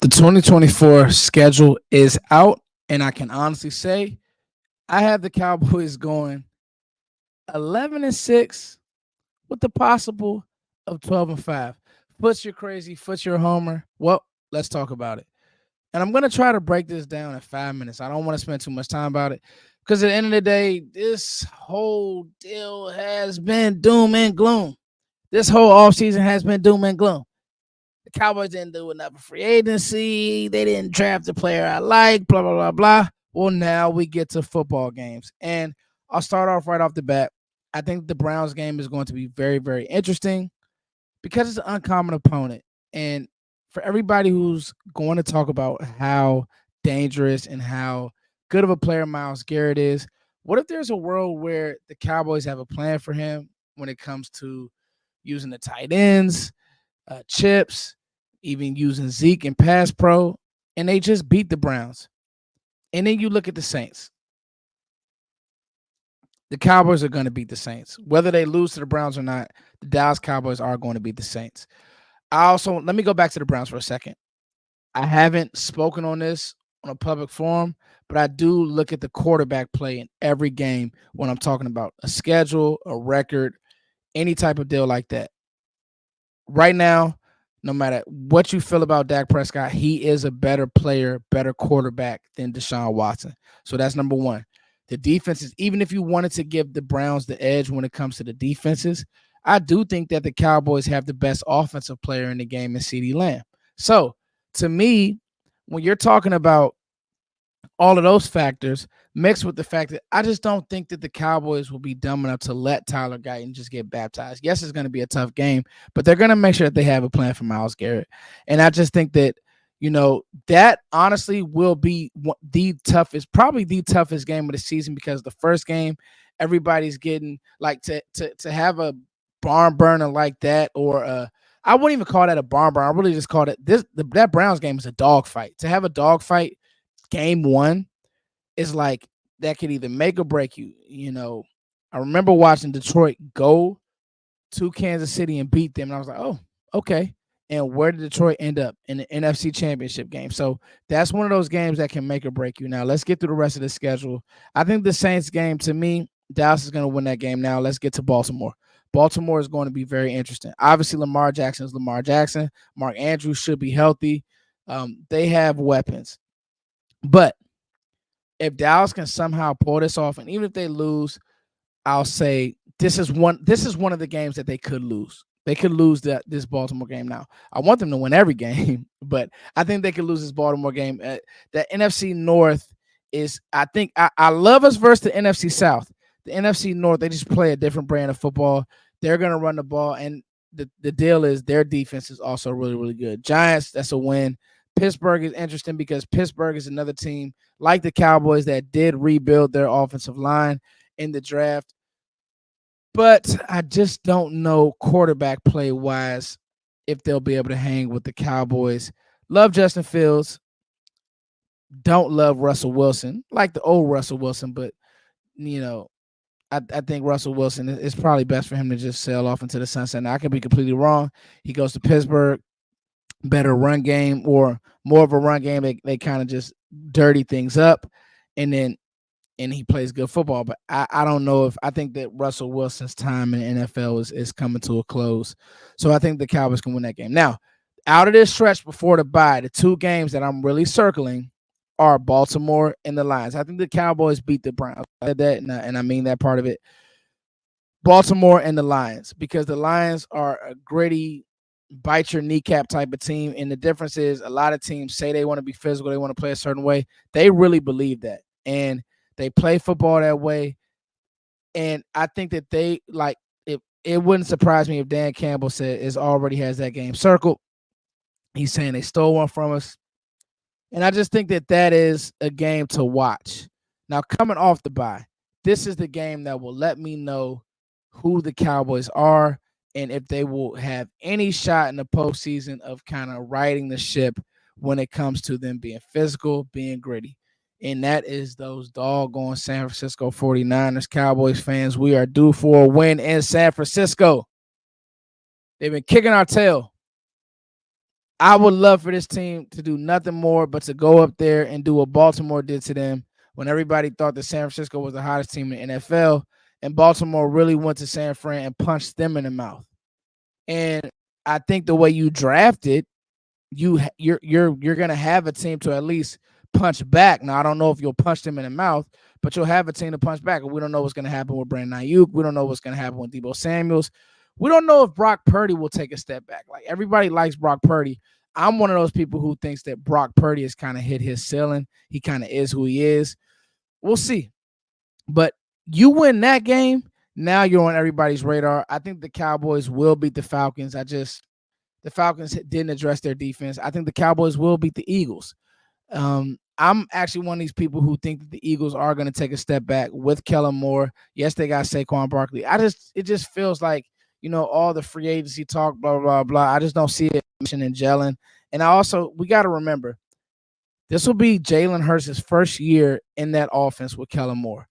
The 2024 schedule is out, and I can honestly say I have the Cowboys going 11-6 with the possible of 12-5. Foots, you're crazy. Foots, you're a homer. Well, let's talk about it. And I'm going to try to break this down in 5 minutes. I don't want to spend too much time about it because at the end of the day, this whole deal has been doom and gloom. This whole offseason has been doom and gloom. The Cowboys didn't do enough for free agency. They didn't draft the player I like, blah, blah, blah, blah. Well, now we get to football games. And I'll start off right off the bat. I think the Browns game is going to be very, very interesting because it's an uncommon opponent. And for everybody who's going to talk about how dangerous and how good of a player Myles Garrett is, what if there's a world where the Cowboys have a plan for him when it comes to using the tight ends, chips, even using Zeke and pass pro, and they just beat the Browns? And then you look at the Saints. The Cowboys are going to beat the Saints. Whether they lose to the Browns or not, the Dallas Cowboys are going to beat the Saints. Let me go back to the Browns for a second. I haven't spoken on this on a public forum, but I do look at the quarterback play in every game when I'm talking about a schedule, a record, any type of deal like that. Right now, no matter what you feel about Dak Prescott, he is a better player, better quarterback than Deshaun Watson. So that's number one. The defenses, even if you wanted to give the Browns the edge when it comes to the defenses, I do think that the Cowboys have the best offensive player in the game in CeeDee Lamb. So to me, when you're talking about all of those factors mixed with the fact that I just don't think that the Cowboys will be dumb enough to let Tyler Guyton just get baptized. Yes, it's going to be a tough game, but they're going to make sure that they have a plan for Myles Garrett. And I just think that, that honestly will be probably the toughest game of the season, because the first game, everybody's getting like to have a barn burner like that, or I wouldn't even call that a barn burner. I really just call it that Browns game is a dogfight. To have a dogfight game one is like that could either make or break you. I remember watching Detroit go to Kansas City and beat them, and I was like, oh, okay. And where did Detroit end up? In the NFC Championship game. So that's one of those games that can make or break you. Now, let's get through the rest of the schedule. I think the Saints game, to me, Dallas is going to win that game. Now, let's get to Baltimore. Baltimore is going to be very interesting. Obviously, Lamar Jackson is Lamar Jackson. Mark Andrews should be healthy. They have weapons. But if Dallas can somehow pull this off, and even if they lose, I'll say this is one of the games that they could lose. They could lose this Baltimore game. Now, I want them to win every game, but I think they could lose this Baltimore game. The NFC North is, I love us versus the NFC South. The NFC North, they just play a different brand of football. They're going to run the ball, and the deal is their defense is also really, really good. Giants, that's a win. Pittsburgh is interesting because Pittsburgh is another team like the Cowboys that did rebuild their offensive line in the draft. But I just don't know quarterback play wise if they'll be able to hang with the Cowboys. Love Justin Fields. Don't love Russell Wilson, like the old Russell Wilson, but I think Russell Wilson, it's probably best for him to just sail off into the sunset. Now, I could be completely wrong. He goes to Pittsburgh, better run game, or more of a run game. They kind of just dirty things up, and he plays good football. But I don't know I think that Russell Wilson's time in the NFL is coming to a close. So I think the Cowboys can win that game. Now, out of this stretch before the bye, the two games that I'm really circling are Baltimore and the Lions. I think the Cowboys beat the Browns. I said that, and I mean that part of it. Baltimore and the Lions, because the Lions are a gritty, bite your kneecap type of team. And the difference is a lot of teams say they want to be physical, they want to play a certain way. They really believe that. And they play football that way. And I think that it wouldn't surprise me if Dan Campbell already has that game circled. He's saying they stole one from us. And I just think that is a game to watch. Now, coming off the bye, this is the game that will let me know who the Cowboys are and if they will have any shot in the postseason of kind of riding the ship when it comes to them being physical, being gritty. And that is those doggone San Francisco 49ers. Cowboys fans, we are due for a win in San Francisco. They've been kicking our tail. I would love for this team to do nothing more but to go up there and do what Baltimore did to them when everybody thought that San Francisco was the hottest team in the NFL, and Baltimore really went to San Fran and punched them in the mouth. And I think the way you drafted, you're gonna have a team to at least punch back. Now I don't know if you'll punch them in the mouth, but you'll have a team to punch back. And we don't know what's gonna happen with Brandon Ayuk. We don't know what's gonna happen with Debo Samuels. We don't know if Brock Purdy will take a step back. Like everybody likes Brock Purdy. I'm one of those people who thinks that Brock Purdy has kind of hit his ceiling. He kind of is who he is. We'll see. But you win that game, now you're on everybody's radar. I think the Cowboys will beat the Falcons. The Falcons didn't address their defense. I think the Cowboys will beat the Eagles. I'm actually one of these people who think that the Eagles are going to take a step back with Kellen Moore. Yes, they got Saquon Barkley. It just feels like, all the free agency talk, blah, blah, blah. I just don't see it and gelling. And we got to remember, this will be Jalen Hurts' first year in that offense with Kellen Moore.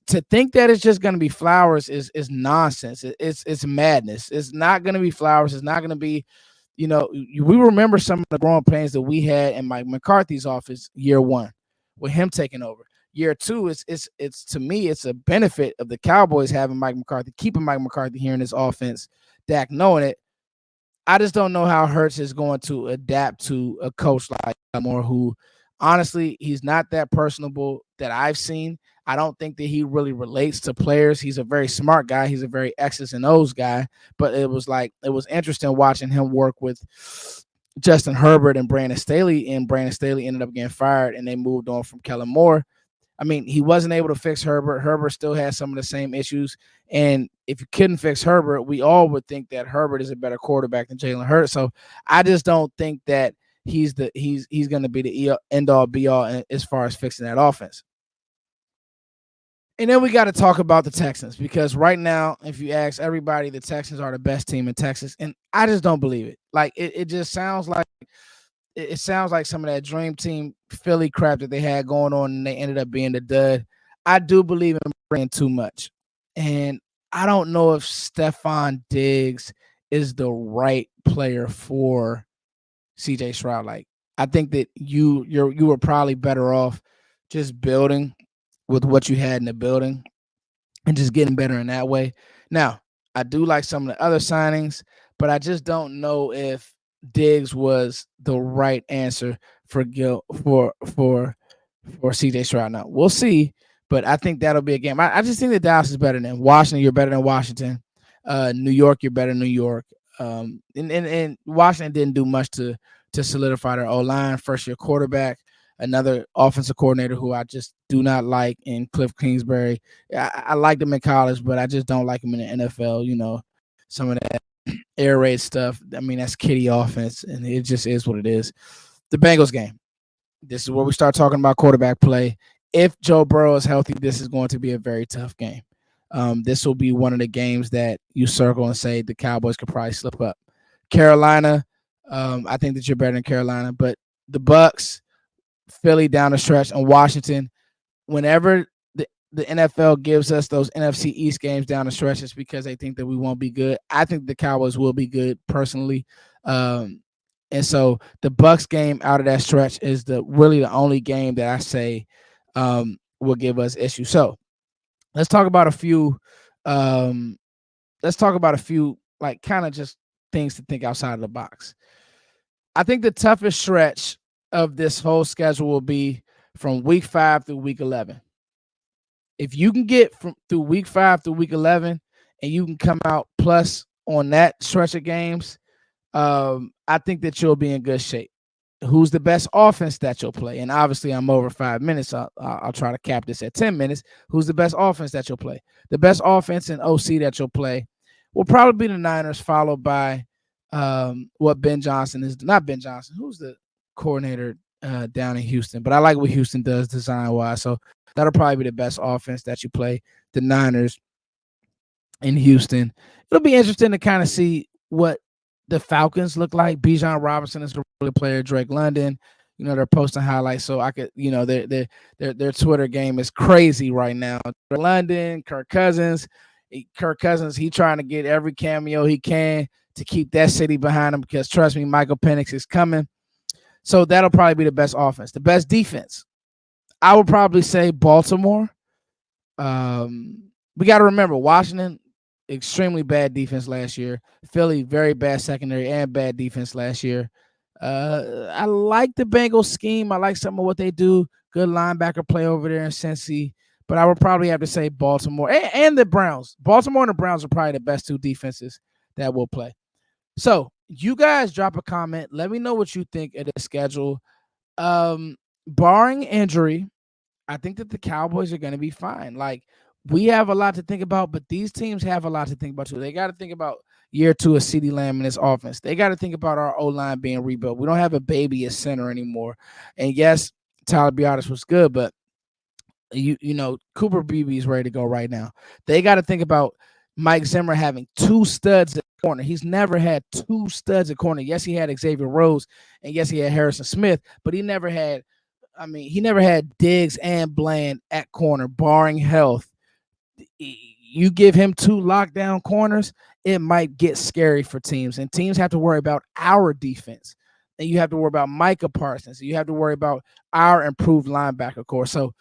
To think that it's just going to be flowers is nonsense. It's madness. It's not going to be flowers. It's not going to be, we remember some of the growing pains that we had in Mike McCarthy's office year one with him taking over. Year two, it's to me, it's a benefit of the Cowboys having Mike McCarthy, keeping Mike McCarthy here in this offense. Dak knowing it. I just don't know how Hurts is going to adapt to a coach like Moore, who honestly, he's not that personable that I've seen. I don't think that he really relates to players. He's a very smart guy. He's a very X's and O's guy. But it was interesting watching him work with Justin Herbert and Brandon Staley, and Brandon Staley ended up getting fired, and they moved on from Kellen Moore. I mean, he wasn't able to fix Herbert. Herbert still has some of the same issues. And if you couldn't fix Herbert, we all would think that Herbert is a better quarterback than Jalen Hurts. So I just don't think that he's going to be the end all be all as far as fixing that offense. And then we got to talk about the Texans, because right now, if you ask everybody, the Texans are the best team in Texas, and I just don't believe it. Like it just sounds like it sounds like some of that dream team Philly crap that they had going on, and they ended up being the dud. I do believe in bringing too much, and I don't know if Stephon Diggs is the right player for CJ Stroud. Like, I think that you were probably better off just building with what you had in the building and just getting better in that way. Now, I do like some of the other signings, but I just don't know if Diggs was the right answer for Gil for CJ Stroud. Now we'll see, but I think that'll be a game. I just think that Dallas is better than Washington. You're better than Washington. New York, you're better than New York. And Washington didn't do much to solidify their O line. First year quarterback, another offensive coordinator who I just do not like, in Cliff Kingsbury. I liked him in college, but I just don't like him in the NFL. Some of that air raid stuff. I mean, that's kiddie offense, and it just is what it is. The Bengals game. This is where we start talking about quarterback play. If Joe Burrow is healthy, this is going to be a very tough game. This will be one of the games that you circle and say the Cowboys could probably slip up. Carolina, I think that you're better than Carolina, but the Bucks, Philly down the stretch, and Washington, whenever the NFL gives us those NFC East games down the stretch, it's because they think that we won't be good. I think the Cowboys will be good personally. And so the Bucks game out of that stretch is really the only game that I say will give us issues. So let's talk about a few. Let's talk about a few, like, kind of just things to think outside of the box. I think the toughest stretch of this whole schedule will be from week 5 through week 11. If you can get through week 5 through week 11, and you can come out plus on that stretch of games, I think that you'll be in good shape. Who's the best offense that you'll play? And obviously, I'm over 5 minutes. So I'll try to cap this at 10 minutes. Who's the best offense that you'll play? The best offense and OC that you'll play will probably be the Niners, followed by what Ben Johnson is. Not Ben Johnson. Who's the coordinator down in Houston? But I like what Houston does design-wise. So that'll probably be the best offense that you play. The Niners in Houston. It'll be interesting to kind of see what the Falcons look like. Bijan Robinson is a really player. Drake London, they're posting highlights, so I could, their Twitter game is crazy right now. London, Kirk Cousins, he trying to get every cameo he can. to keep that city behind them because trust me, Michael Penix is coming. So that'll probably be the best offense. The best defense, I would probably say Baltimore. We got to remember Washington, extremely bad defense last year. Philly, very bad secondary and bad defense last year. I like the Bengals scheme. I like some of what they do. Good linebacker play over there in Cincy. But I would probably have to say Baltimore and the Browns. Baltimore and the Browns are probably the best two defenses that will play. So you guys drop a comment. Let me know what you think of the schedule. Barring injury, I think that the Cowboys are going to be fine. Like, we have a lot to think about, but these teams have a lot to think about too. They got to think about year 2 of CeeDee Lamb in his offense. They got to think about our O-line being rebuilt. We don't have a baby at center anymore. And yes, Tyler Biotis was good, but you know, Cooper Beebe is ready to go right now. They got to think about Mike Zimmer having two studs at corner. He's never had two studs at corner. Yes, he had Xavier Rhodes, and yes, he had Harrison Smith, but he never had Diggs and Bland at corner, barring health. You give him two lockdown corners, it might get scary for teams. And teams have to worry about our defense. And you have to worry about Micah Parsons. You have to worry about our improved linebacker core. So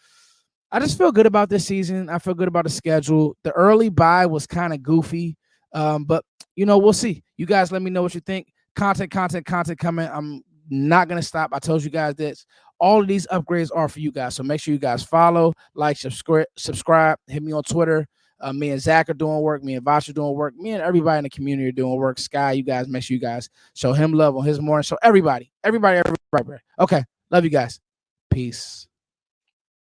I just feel good about this season. I feel good about the schedule. The early bye was kind of goofy. But, you know, we'll see. You guys let me know what you think. Content coming. I'm not going to stop. I told you guys this. All of these upgrades are for you guys. So make sure you guys follow, like, subscribe. Hit me on Twitter. Me and Zach are doing work. Me and Vosh are doing work. Me and everybody in the community are doing work. Sky, you guys, make sure you guys show him love on his morning. So everybody. Okay. Love you guys. Peace.